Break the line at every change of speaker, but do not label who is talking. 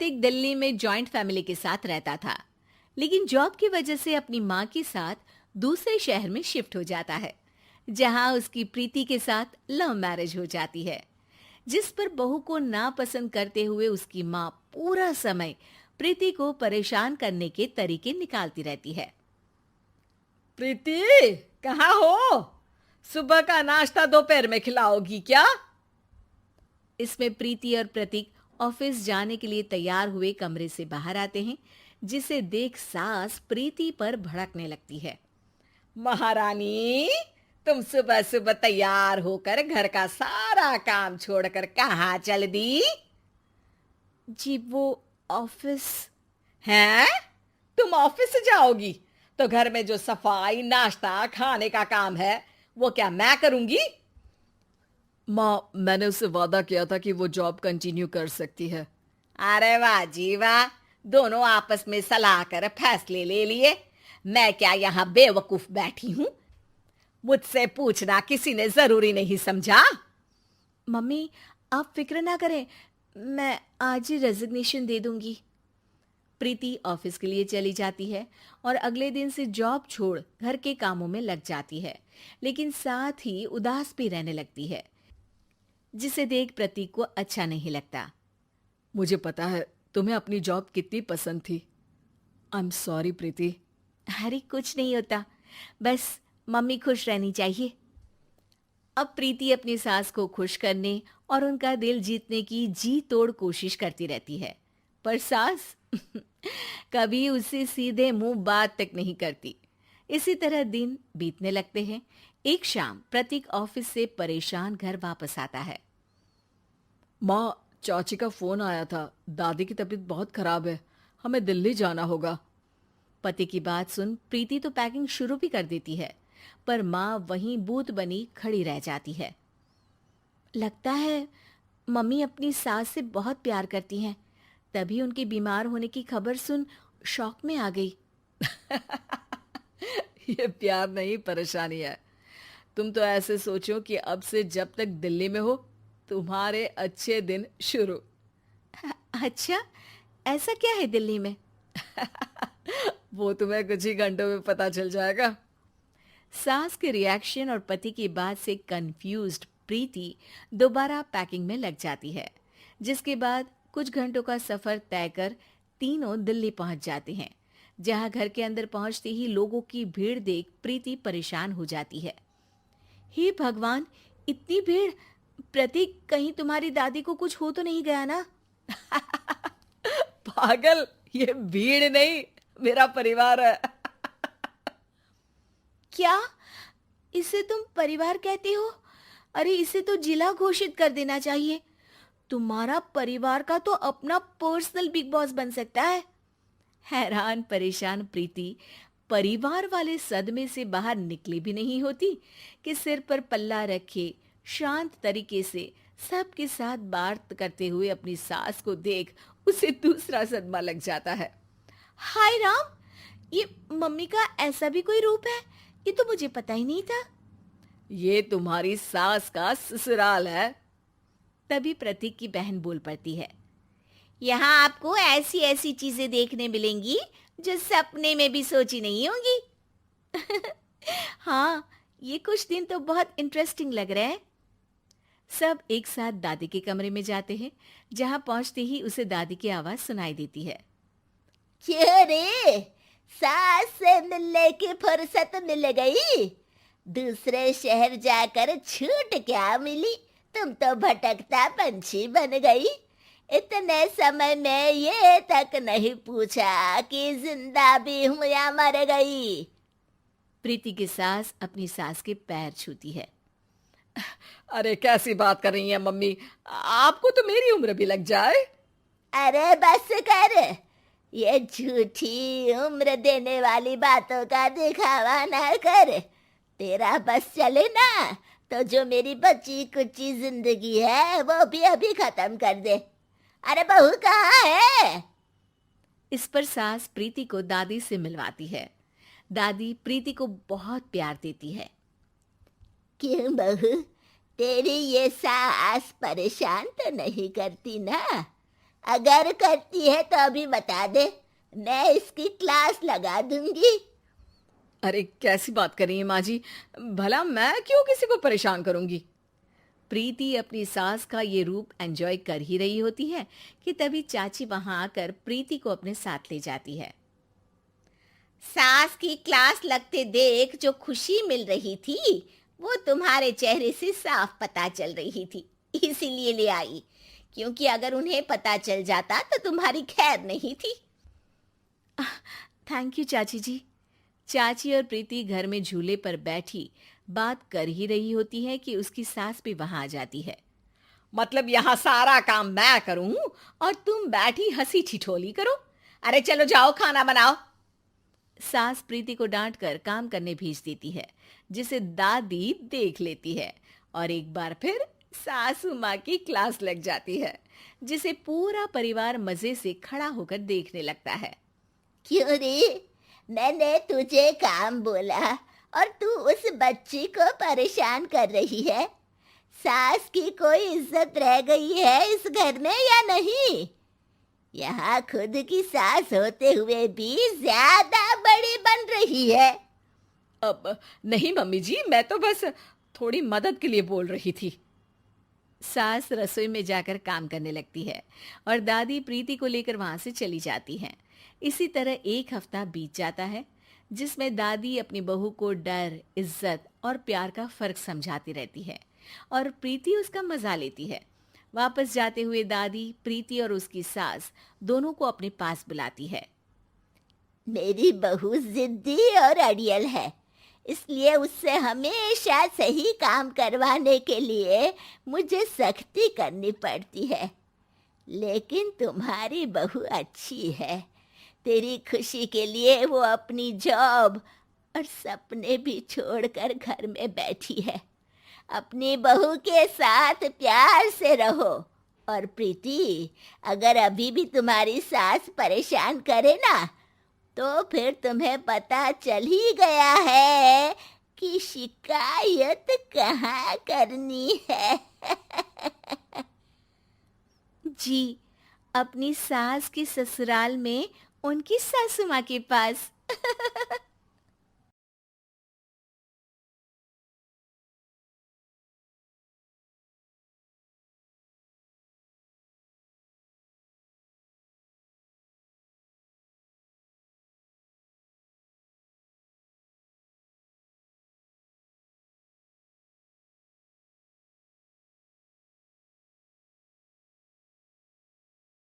प्रतीक दिल्ली में joint family के साथ रहता था, लेकिन जॉब की वजह से अपनी माँ के साथ दूसरे शहर में शिफ्ट हो जाता है, जहाँ उसकी प्रीति के साथ लव मैरिज हो जाती है, जिस पर बहू को नापसंद करते हुए उसकी माँ पूरा समय प्रीति को परेशान करने के तरीके निकालती रहती है।
प्रीति, कहाँ हो? सुबह का नाश्ता दोपहर में खिलाओगी क्या?
इसमें प्रीति और प्रतीक ऑफिस जाने के लिए तैयार हुए कमरे से बाहर आते हैं, जिसे देख सास प्रीति पर भड़कने लगती है।
महारानी, तुम सुबह सुबह तैयार होकर घर का सारा काम छोड़कर कहाँ चल दी?
जी वो ऑफिस।
हैं? तुम ऑफिस जाओगी तो घर में जो सफाई, नाश्ता, खाने का काम है वो क्या मैं करूंगी?
माँ, मैंने उससे वादा किया था कि वो जॉब कंटिन्यू कर सकती है।
अरे वाह जी वाह, दोनों आपस में सलाह कर फैसले ले लिए। मैं क्या यहाँ बेवकूफ बैठी हूँ? मुझसे पूछना किसी ने जरूरी नहीं समझा?
मम्मी, आप फिक्र ना करें, मैं आज ही रेजिग्नेशन दे दूंगी। प्रीति ऑफिस के लिए चली जाती है और अगले दिन से जॉब छोड़ घर के कामों में लग जाती है, लेकिन साथ ही उदास भी रहने लगती है, जिसे देख प्रतीक को अच्छा नहीं लगता।
मुझे पता है तुम्हें अपनी जॉब कितनी पसंद थी। आई एम सॉरी प्रीति।
अरे कुछ नहीं होता, बस मम्मी खुश रहनी चाहिए। अब प्रीति अपनी सास को खुश करने और उनका दिल जीतने की जी तोड़ कोशिश करती रहती है, पर सास कभी उससे सीधे मुंह बात तक नहीं करती। इसी तरह दिन बीतने लगते हैं। एक शाम प्रतीक ऑफिस से परेशान घर वापस आता है।
माँ, चाची का फोन आया था। दादी की तबीयत बहुत खराब है, हमें दिल्ली जाना होगा।
पति की बात सुन प्रीति तो पैकिंग शुरू भी कर देती है, पर माँ वहीं बूत बनी खड़ी रह जाती है। लगता है मम्मी अपनी सास से बहुत प्यार करती हैं, तभी उनके बीमार होने की खबर सुन शॉक में आ गई।
ये प्यार नहीं, परेशानी है। तुम तो ऐसे सोचो कि अब से जब तक दिल्ली में हो तुम्हारे अच्छे दिन शुरू।
अच्छा, ऐसा क्या है दिल्ली में?
वो तुम्हें कुछ ही घंटों में पता चल जाएगा।
सास के रिएक्शन और पति की बात से कंफ्यूज्ड प्रीति दोबारा पैकिंग में लग जाती है, जिसके बाद कुछ घंटों का सफर तय कर तीनों दिल्ली पहुंच जाते हैं, जहां घर के अंदर पहुंचते ही लोगों की भीड़ देख प्रीति परेशान हो जाती है। हे भगवान, इतनी भीड़! प्रतीक, कहीं तुम्हारी दादी को कुछ हो तो नहीं गया ना?
पागल, ये भीड़ नहीं, मेरा परिवार है।
क्या इसे तुम परिवार कहते हो? अरे इसे तो जिला घोषित कर देना चाहिए। तुम्हारा परिवार का तो अपना पर्सनल बिग बॉस बन सकता है। हैरान परेशान प्रीति परिवार वाले सदमे से बाहर निकली भी नहीं होती कि सिर पर पल्ला रखे शांत तरीके से सबके साथ बात करते हुए अपनी सास को देख उसे दूसरा सदमा लग जाता है। हाय राम, ये मम्मी का ऐसा भी कोई रूप है? ये तो मुझे पता ही नहीं था।
ये तुम्हारी सास का ससुराल है।
तभी प्रतीक की बहन बोल पड़ती है। यहाँ आपको ऐसी ऐसी चीजें देखने मिलेंगी जो सपने में भी सोची नहीं होंगी। हाँ, ये कुछ दिन तो बहुत इंटरेस्टिंग लग रहे हैं। सब एक साथ दादी के कमरे में जाते हैं, जहां पहुंचते ही उसे दादी की आवाज सुनाई देती है।
क्यों रे, सास से मिलने की फुर्सत मिल गई? दूसरे शहर जाकर छूट क्या मिली? तुम तो भटकता पंछी बन गई। इतने समय में ये तक नहीं पूछा कि जिंदा भी हूं या मर गई।
प्रीति की सास अपनी सास के पैर छूती है।
अरे कैसी बात कर रही हैं मम्मी, आपको तो मेरी उम्र भी लग जाए।
अरे बस कर, ये झूठी उम्र देने वाली बातों का दिखावा ना कर। तेरा बस चले ना तो जो मेरी बची कुची जिंदगी है वो भी अभी खत्म कर दे। अरे बहू कहाँ है?
इस पर सास प्रीति को दादी से मिलवाती है। दादी प्रीति को बहुत प्यार देती है।
क्यों बहू, तेरी ये सास परेशान तो नहीं करती ना? अगर करती है तो अभी बता दे, मैं इसकी क्लास लगा दूंगी।
अरे कैसी बात कर रही हैं माँ जी, भला मैं क्यों किसी को परेशान करूंगी। प्रीति अपनी सास का ये रूप एंजॉय कर ही रही होती है कि तभी चाची वहां आकर प्रीति को अपने साथ ले जाती है।
सास की क्लास लगते देख जो खुशी मिल रही थी वो तुम्हारे चेहरे से साफ पता चल रही थी, इसीलिए ले आई, क्योंकि अगर उन्हें पता चल जाता तो तुम्हारी खैर नहीं थी।
थैंक यू चाची जी। चाची और प्रीति घर में झूले पर बैठी बात कर ही रही होती है कि उसकी सास भी वहां आ जाती है।
मतलब यहाँ सारा काम मैं करूं और तुम बैठी हंसी ठिठोली करो? अरे चलो जाओ, खाना बनाओ।
सास प्रीति को डांट कर काम करने भेज देती है, जिसे दादी देख लेती है और एक बार फिर सासू माँ की क्लास लग जाती है, जिसे पूरा परिवार मजे से खड़ा होकर देखने लगता है।
क्यों रे, मैंने तुझे काम बोला और तू उस बच्ची को परेशान कर रही है? सास की कोई इज्जत रह गई है इस घर में या नहीं? यहाँ खुद की सास होते हुए भी ज्यादा बड़ी बन रही है।
अब नहीं मम्मी जी, मैं तो बस थोड़ी मदद के लिए बोल रही थी। सास रसोई में जाकर काम करने लगती है और दादी प्रीति को लेकर वहां से चली जाती हैं। इसी तरह एक हफ्ता बीत जाता है, जिसमें दादी अपनी बहू को डर, इज्जत और प्यार का फर्क समझाती रहती है और प्रीति उसका मजा लेती है। वापस जाते हुए दादी प्रीति और उसकी सास दोनों को अपने पास बुलाती है।
मेरी बहू जिद्दी और अड़ियल है, इसलिए उससे हमेशा सही काम करवाने के लिए मुझे सख्ती करनी पड़ती है। लेकिन तुम्हारी बहू अच्छी है, तेरी खुशी के लिए वो अपनी जॉब और सपने भी छोड़कर घर में बैठी है। अपनी बहू के साथ प्यार से रहो। और प्रीति, अगर अभी भी तुम्हारी सास परेशान करे ना, तो फिर तुम्हें पता चल ही गया है कि शिकायत कहाँ करनी है।
जी, अपनी सास के ससुराल में उनकी सासू माँ के पास।